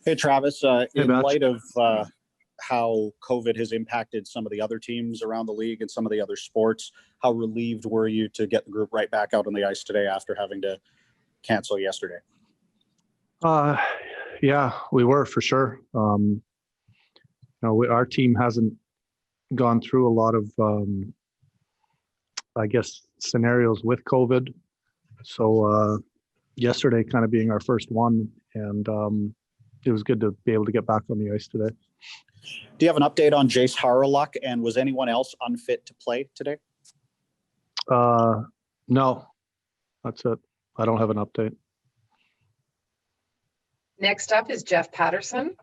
Hey, Travis, Hey, in Batch. light of how COVID has impacted some of the other teams around the league and some of the other sports, how relieved were you to get the group right back out on the ice today after having to cancel yesterday? Uh, yeah, we were for sure. Our team hasn't gone through a lot of, I guess, scenarios with COVID. So yesterday kind of being our first one, and it was good to be able to get back on the ice today. Do you have an update on Jace Harlock, and was anyone else unfit to play today? No, that's it. I don't have an update. Next up is Jeff Patterson.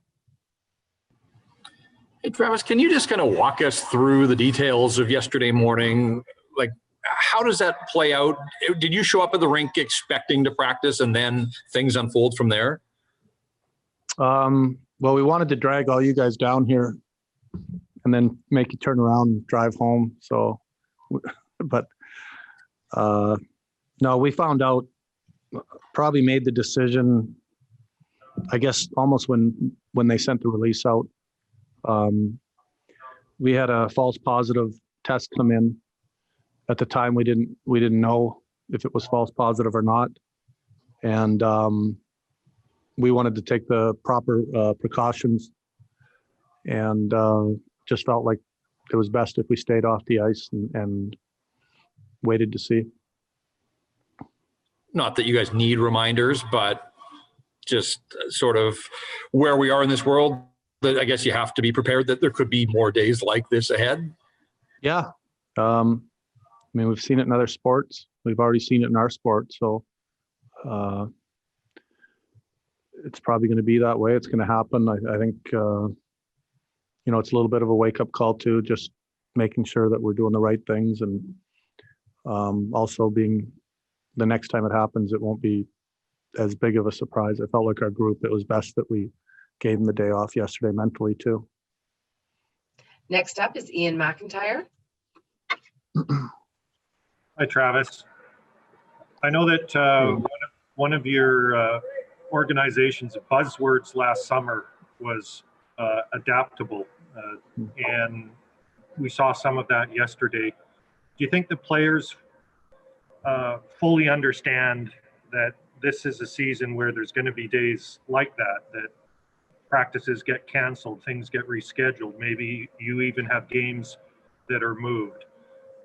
Hey, Travis, can you just kind of walk us through the details of yesterday morning? Like, how does that play out? Did you show up at the rink expecting to practice and then things unfold from there? Well, we wanted to drag all you guys down here and then make you turn around and drive home. So, but no, we found out, probably made the decision, I guess, almost when they sent the release out. We had a false positive test come in. At the time, we didn't know if it was false positive or not, and we wanted to take the proper precautions, and just felt like it was best if we stayed off the ice and waited to see. Not that you guys need reminders, but just sort of where we are in this world, that I guess you have to be prepared that there could be more days like this ahead. Yeah. I mean, we've seen it in other sports. We've already seen it in our sport. So it's probably going to be that way. It's going to happen. I think, it's a little bit of a wake-up call too, just making sure that we're doing the right things, and also being, the next time it happens, it won't be as big of a surprise. I felt like our group, it was best that we gave them the day off yesterday mentally too. Next up is Ian McIntyre. Hi, Travis. I know that one of your organization's buzzwords last summer was adaptable, and we saw some of that yesterday. Do you think the players fully understand that this is a season where there's going to be days like that practices get canceled, things get rescheduled, maybe you even have games that are moved?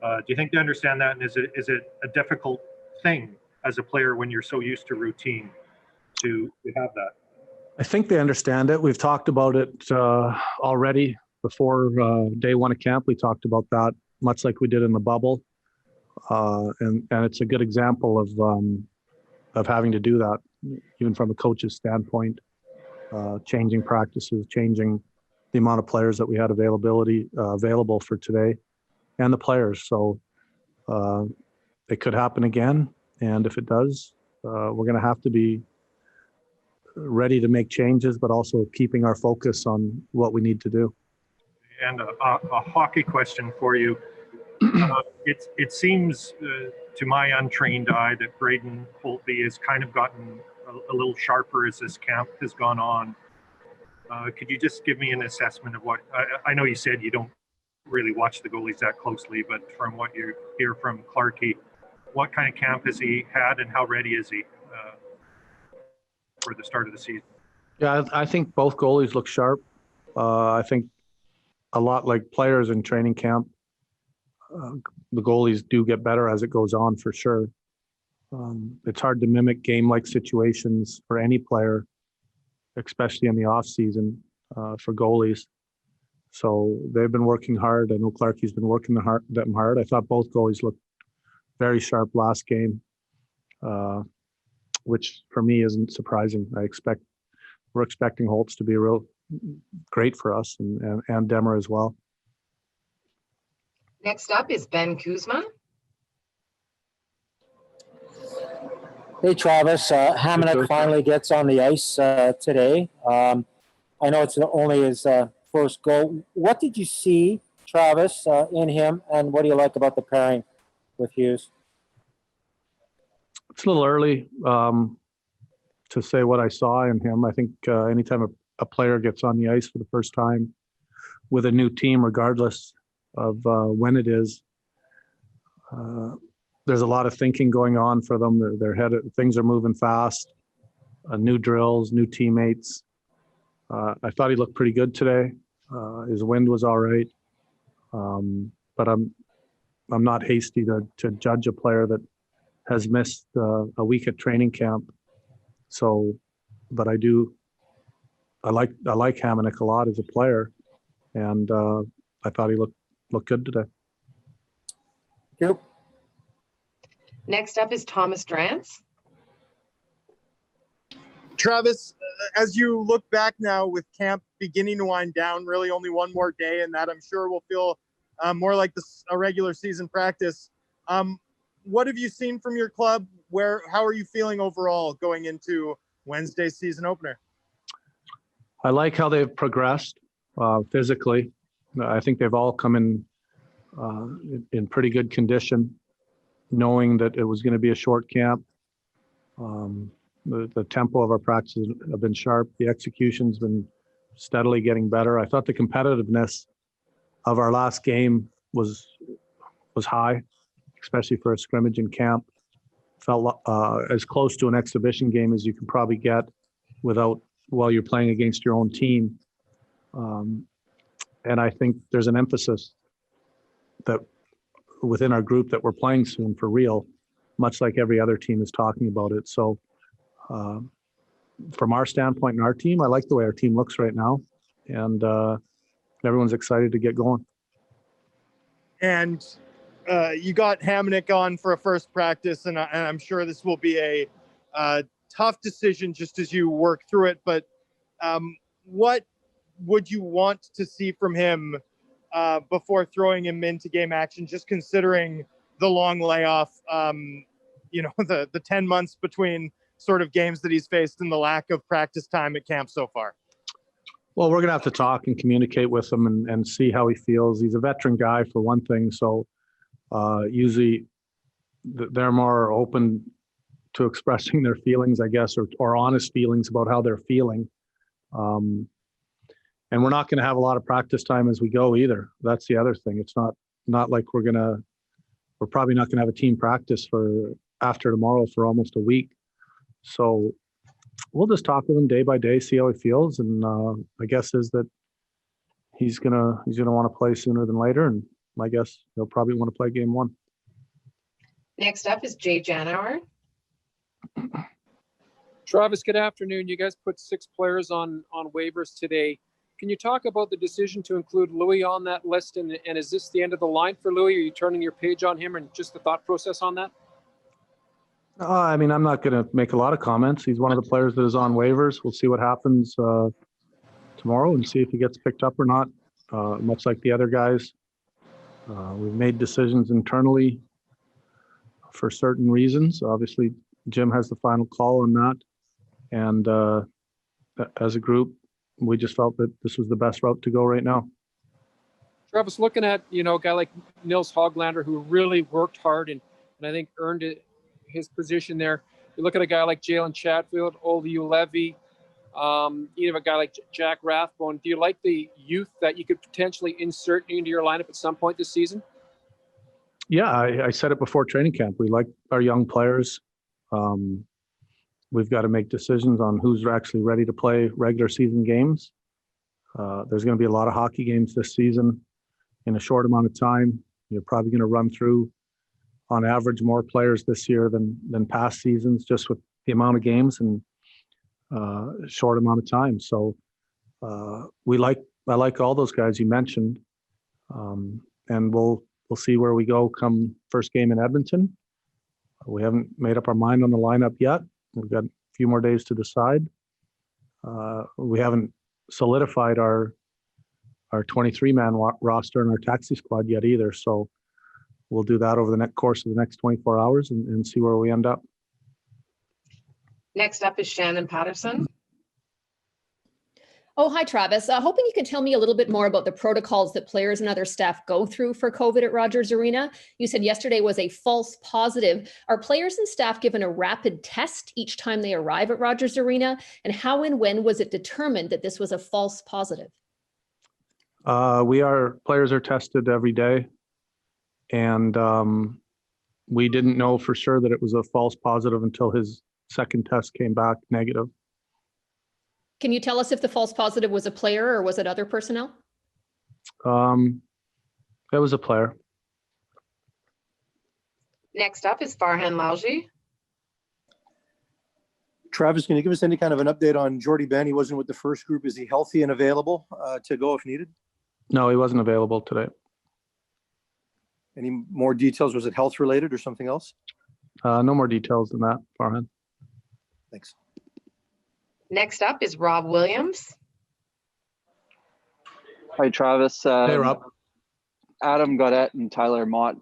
Do you think they understand that, and is it a difficult thing as a player when you're so used to routine to have that? I think they understand it. We've talked about it already before day one of camp. We talked about that much like we did in the bubble, and it's a good example of having to do that, even from a coach's standpoint. Changing practices, changing the amount of players that we had available for today, and the players. So it could happen again, and if it does, we're going to have to be ready to make changes, but also keeping our focus on what we need to do. And a hockey question for you. It seems to my untrained eye that Braden Holtby has kind of gotten a little sharper as this camp has gone on. Could you just give me an assessment of what, I know you said you don't really watch the goalies that closely, but from what you hear from Clarkie, what kind of camp has he had, and how ready is he for the start of the season? Yeah, I think both goalies look sharp. I think a lot like players in training camp, the goalies do get better as it goes on, for sure. It's hard to mimic game-like situations for any player, especially in the off season for goalies. So they've been working hard. I know Clarkie's been working them hard. I thought both goalies looked very sharp last game, which for me isn't surprising. We're expecting Holtz to be real great for us, and Demmer as well. Next up is Ben Kuzma. Hey, Travis. Hamonic finally gets on the ice today. I know it's only his first goal. What did you see, Travis, in him, and what do you like about the pairing with Hughes? It's a little early to say what I saw in him. I think anytime a player gets on the ice for the first time with a new team, regardless of when it is, there's a lot of thinking going on for them. Their head, things are moving fast, new drills, new teammates. I thought he looked pretty good today. His wind was all right. But I'm not hasty to judge a player that has missed a week at training camp. So, but I like Hamonic a lot as a player, and I thought he looked good today. Thank you. Next up is Thomas Drance. Travis, as you look back now with camp beginning to wind down, really only one more day, and that I'm sure will feel more like a regular season practice. What have you seen from your club? How are you feeling overall going into Wednesday's season opener? I like how they've progressed physically. I think they've all come in pretty good condition, knowing that it was going to be a short camp. The tempo of our practices have been sharp. The execution's been steadily getting better. I thought the competitiveness of our last game was high, especially for a scrimmage in camp. Felt as close to an exhibition game as you can probably get while you're playing against your own team. And I think there's an emphasis that within our group that we're playing soon for real, much like every other team is talking about it. So from our standpoint in our team, I like the way our team looks right now, and everyone's excited to get going. And you got Hamonic on for a first practice, and I'm sure this will be a tough decision just as you work through it. But what would you want to see from him before throwing him into game action, just considering the long layoff, the 10 months between sort of games that he's faced and the lack of practice time at camp so far? Well, we're going to have to talk and communicate with him and see how he feels. He's a veteran guy for one thing. So usually they're more open to expressing their feelings, I guess, or honest feelings about how they're feeling. And we're not going to have a lot of practice time as we go either. That's the other thing. It's not like we're probably not going to have a team practice for after tomorrow for almost a week. So we'll just talk with him day by day, see how he feels. And my guess is that he's gonna want to play sooner than later. And my guess he'll probably want to play game one. Next up is Jay Janauer. Travis, good afternoon. You guys put 6 players on waivers today. Can you talk about the decision to include Louis on that list? And is this the end of the line for Louis? Are you turning your page on him, and just the thought process on that? I mean, I'm not going to make a lot of comments. He's one of the players that is on waivers. We'll see what happens tomorrow and see if he gets picked up or not. Much like the other guys, we've made decisions internally for certain reasons. Obviously, Jim has the final call on that. And as a group, we just felt that this was the best route to go right now. Travis, looking at, a guy like Nils Hoglander, who really worked hard and I think earned his position there. You look at a guy like Jalen Chatfield, Oliu Levy, even a guy like Jack Rathbone. Do you like the youth that you could potentially insert into your lineup at some point this season? Yeah, I said it before training camp. We like our young players. We've got to make decisions on who's actually ready to play regular season games. There's going to be a lot of hockey games this season in a short amount of time. You're probably going to run through, on average, more players this year than past seasons, just with the amount of games and a short amount of time. So I like all those guys you mentioned, and we'll see where we go come first game in Edmonton. We haven't made up our mind on the lineup yet. We've got a few more days to decide. We haven't solidified our 23-man roster and our taxi squad yet either. So we'll do that over the course of the next 24 hours and see where we end up. Next up is Shannon Patterson. Oh, hi, Travis. Hoping you can tell me a little bit more about the protocols that players and other staff go through for COVID at Rogers Arena. You said yesterday was a false positive. Are players and staff given a rapid test each time they arrive at Rogers Arena? And how and when was it determined that this was a false positive? Players are tested every day. And we didn't know for sure that it was a false positive until his second test came back negative. Can you tell us if the false positive was a player or was it other personnel? It was a player. Next up is Farhan Lalji. Travis, can you give us any kind of an update on Jordy Ben? He wasn't with the first group. Is he healthy and available to go if needed? No, he wasn't available today. Any more details? Was it health related or something else? No more details than that, Farhan. Thanks. Next up is Rob Williams. Hi, Travis. Hey, Rob. Adam Gaudette and Tyler Mott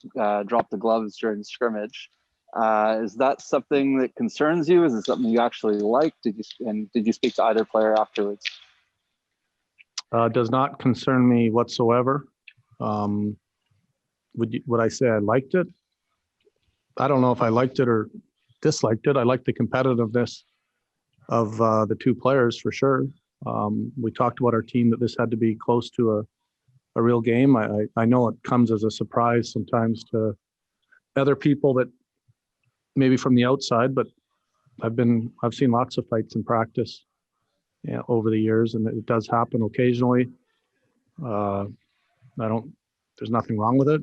dropped the gloves during scrimmage. Is that something that concerns you? Is it something you actually like? Did you speak to either player afterwards? Does not concern me whatsoever. Would I say I liked it? I don't know if I liked it or disliked it. I liked the competitiveness of the two players for sure. We talked about our team that this had to be close to a real game. I know it comes as a surprise sometimes to other people that maybe from the outside, but I've seen lots of fights in practice, over the years, and it does happen occasionally. There's nothing wrong with it.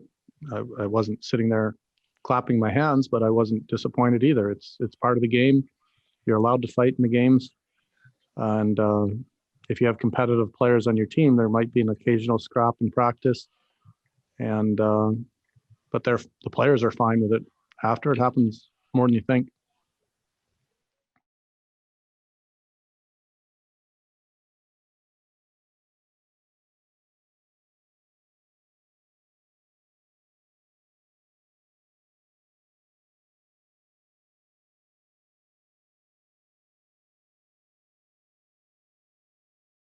I wasn't sitting there clapping my hands, but I wasn't disappointed either. It's part of the game. You're allowed to fight in the games. And if you have competitive players on your team, there might be an occasional scrap in practice. And but the players are fine with it after. It happens more than you think.